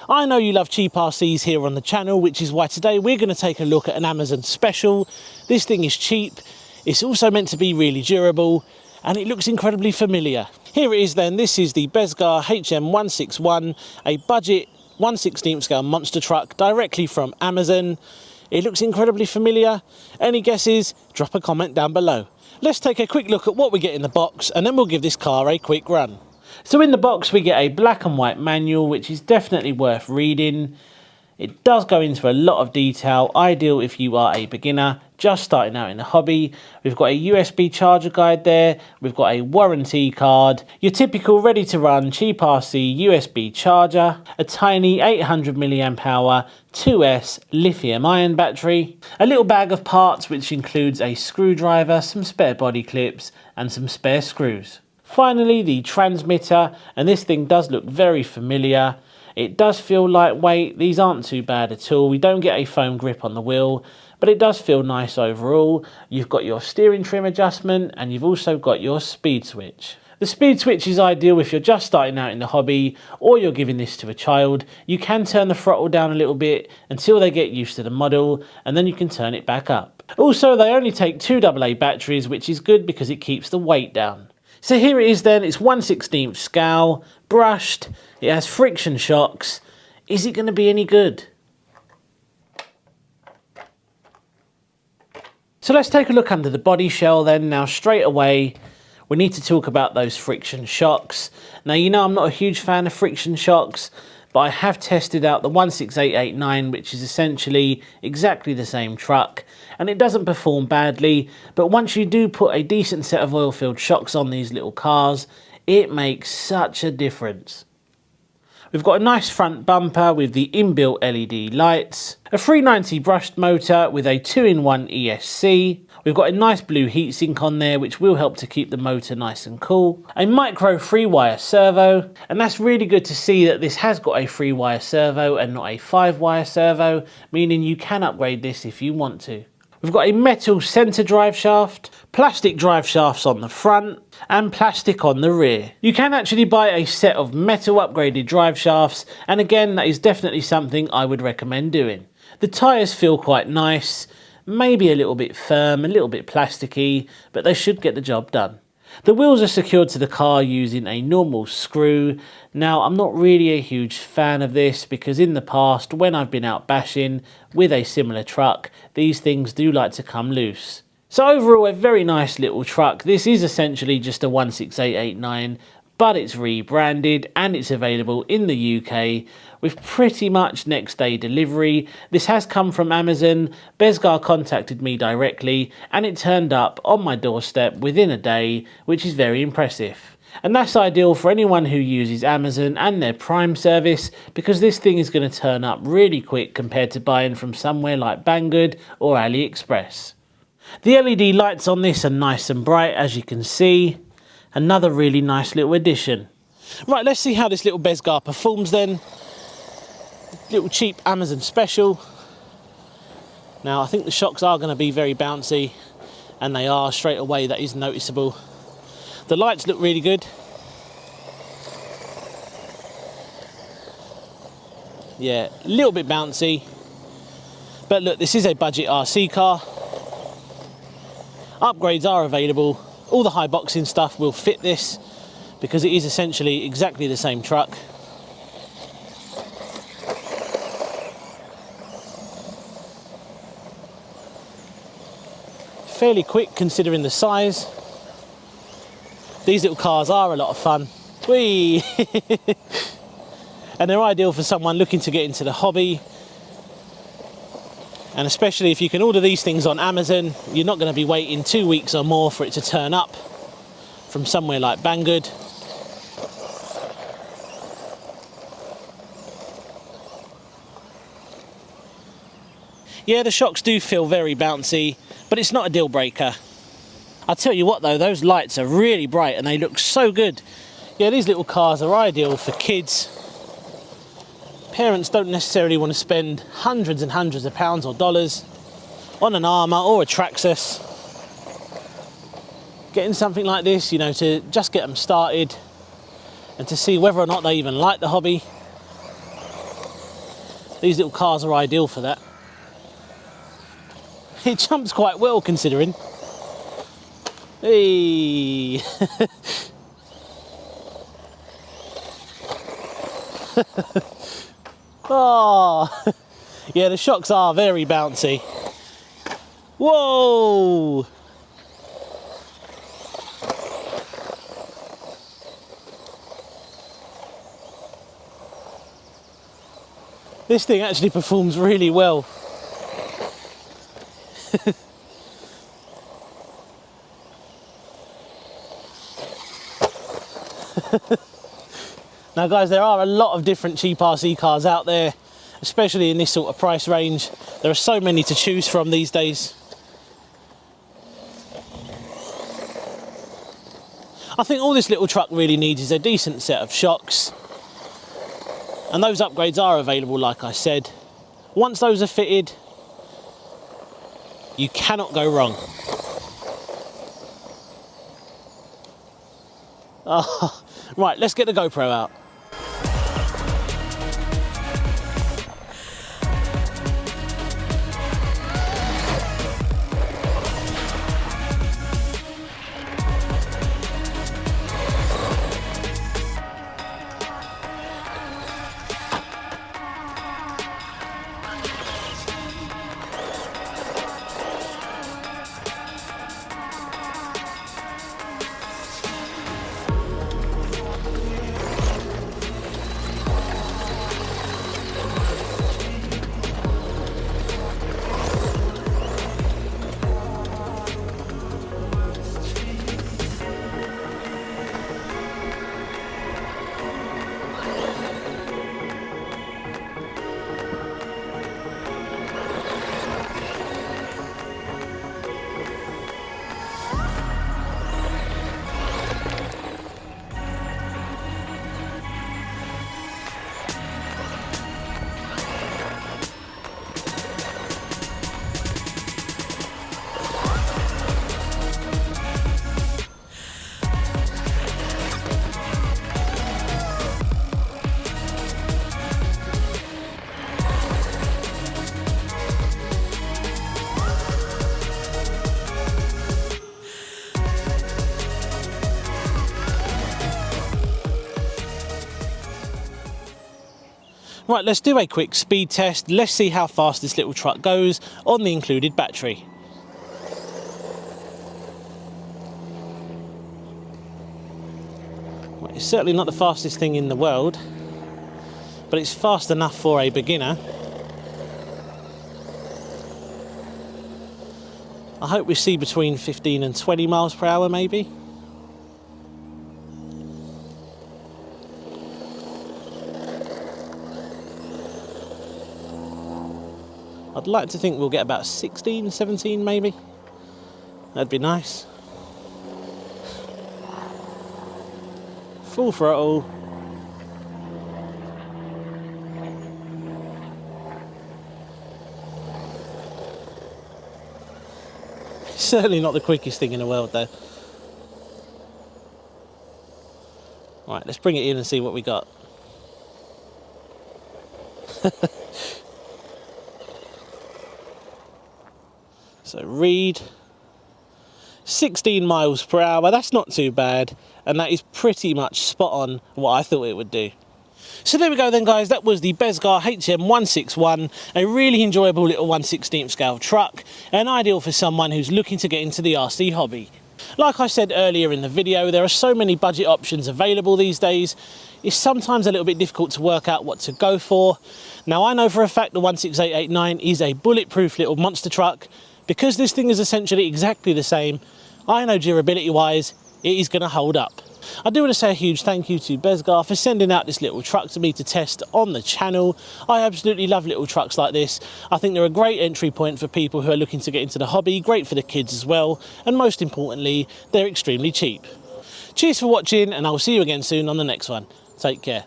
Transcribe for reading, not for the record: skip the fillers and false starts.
I know you love cheap RCs here on the channel, which is why today we're going to take a look at an Amazon special. This thing is cheap, it's also meant to be really durable, and it looks incredibly familiar. Here it is then, this is the Bezgar HM161, a budget 1/16 scale monster truck directly from Amazon. It looks incredibly familiar. Any guesses? Drop a comment down below. Let's take a quick look at what we get in the box and then we'll give this car a quick run. So in the box we get a black and white manual, which is definitely worth reading. It does go into a lot of detail, ideal if you are a beginner just starting out in the hobby. We've got a USB charger guide there, we've got a warranty card, your typical ready to run cheap RC USB charger, a tiny 800 milliamp hour 2S lithium ion battery, a little bag of parts which includes a screwdriver, some spare body clips and some spare screws. Finally, the transmitter, and this thing does look very familiar. It does feel lightweight, these aren't too bad at all. We don't get a foam grip on the wheel, but it does feel nice overall. You've got your steering trim adjustment and you've also got your speed switch. The speed switch is ideal if you're just starting out in the hobby or you're giving this to a child. You can turn the throttle down a little bit until they get used to the model and then you can turn it back up. Also, they only take 2 AA batteries, which is good because it keeps the weight down. So here it is then, it's 1/16 scale, brushed, it has friction shocks. Is it going to be any good? So let's take a look under the body shell then. Now straight away, we need to talk about those friction shocks. Now you know I'm not a huge fan of friction shocks, but I have tested out the 16889, which is essentially exactly the same truck, and it doesn't perform badly, but once you do put a decent set of oil-filled shocks on these little cars, it makes such a difference. We've got a nice front bumper with the inbuilt LED lights, a 390 brushed motor with a 2-in-1 ESC, we've got a nice blue heatsink on there which will help to keep the motor nice and cool, a micro 3-wire servo, and that's really good to see that this has got a 3-wire servo and not a 5-wire servo, meaning you can upgrade this if you want to. We've got a metal centre drive shaft, plastic drive shafts on the front and plastic on the rear. You can actually buy a set of metal upgraded drive shafts, and again that is definitely something I would recommend doing. The tyres feel quite nice, maybe a little bit firm, a little bit plasticky, but they should get the job done. The wheels are secured to the car using a normal screw. Now, I'm not really a huge fan of this because in the past, when I've been out bashing with a similar truck, these things do like to come loose. So overall, a very nice little truck. This is essentially just a 16889, but it's rebranded and it's available in the UK with pretty much next day delivery. This has come from Amazon. Bezgar contacted me directly and it turned up on my doorstep within a day, which is very impressive. And that's ideal for anyone who uses Amazon and their Prime service, because this thing is going to turn up really quick compared to buying from somewhere like Banggood or AliExpress. The LED lights on this are nice and bright, as you can see. Another really nice little addition. Right, let's see how this little Bezgar performs then. Little cheap Amazon special. Now I think the shocks are going to be very bouncy, and they are straight away, that is noticeable. The lights look really good. Yeah, a little bit bouncy. But look, this is a budget RC car. Upgrades are available. All the high boxing stuff will fit this because it is essentially exactly the same truck. Fairly quick considering the size. These little cars are a lot of fun. Whee! And they're ideal for someone looking to get into the hobby. And especially if you can order these things on Amazon, you're not going to be waiting 2 weeks or more for it to turn up from somewhere like Banggood. Yeah, the shocks do feel very bouncy, but it's not a deal breaker. I'll tell you what though, those lights are really bright and they look so good. Yeah, these little cars are ideal for kids. Parents don't necessarily want to spend hundreds and hundreds of pounds or dollars on an Armour or a Traxxas. Getting something like this, you know, to just get them started and to see whether or not they even like the hobby. These little cars are ideal for that. It jumps quite well considering. Hey. Oh, yeah, the shocks are very bouncy. Whoa! This thing actually performs really well. Now guys, there are a lot of different cheap RC cars out there, especially in this sort of price range. There are so many to choose from these days. I think all this little truck really needs is a decent set of shocks. And those upgrades are available, like I said. Once those are fitted, you cannot go wrong. Oh, right, let's get the GoPro out. Right, let's do a quick speed test. Let's see how fast this little truck goes on the included battery. Well, it's certainly not the fastest thing in the world, but it's fast enough for a beginner. I hope we see between 15 and 20 miles per hour maybe. I'd like to think we'll get about 16, 17 maybe. That'd be nice. Full throttle. Certainly not the quickest thing in the world though. Right, let's bring it in and see what we got. So read 16 miles per hour, that's not too bad, and that is pretty much spot on what I thought it would do. So there we go then guys, that was the Bezgar HM161, a really enjoyable little 1/16 scale truck, and ideal for someone who's looking to get into the RC hobby. Like I said earlier in the video, there are so many budget options available these days, it's sometimes a little bit difficult to work out what to go for. Now I know for a fact the 16889 is a bulletproof little monster truck. Because this thing is essentially exactly the same, I know durability wise, it is going to hold up. I do want to say a huge thank you to Bezgar for sending out this little truck to me to test on the channel. I absolutely love little trucks like this. I think they're a great entry point for people who are looking to get into the hobby, great for the kids as well, and most importantly, they're extremely cheap. Cheers for watching, and I'll see you again soon on the next one. Take care.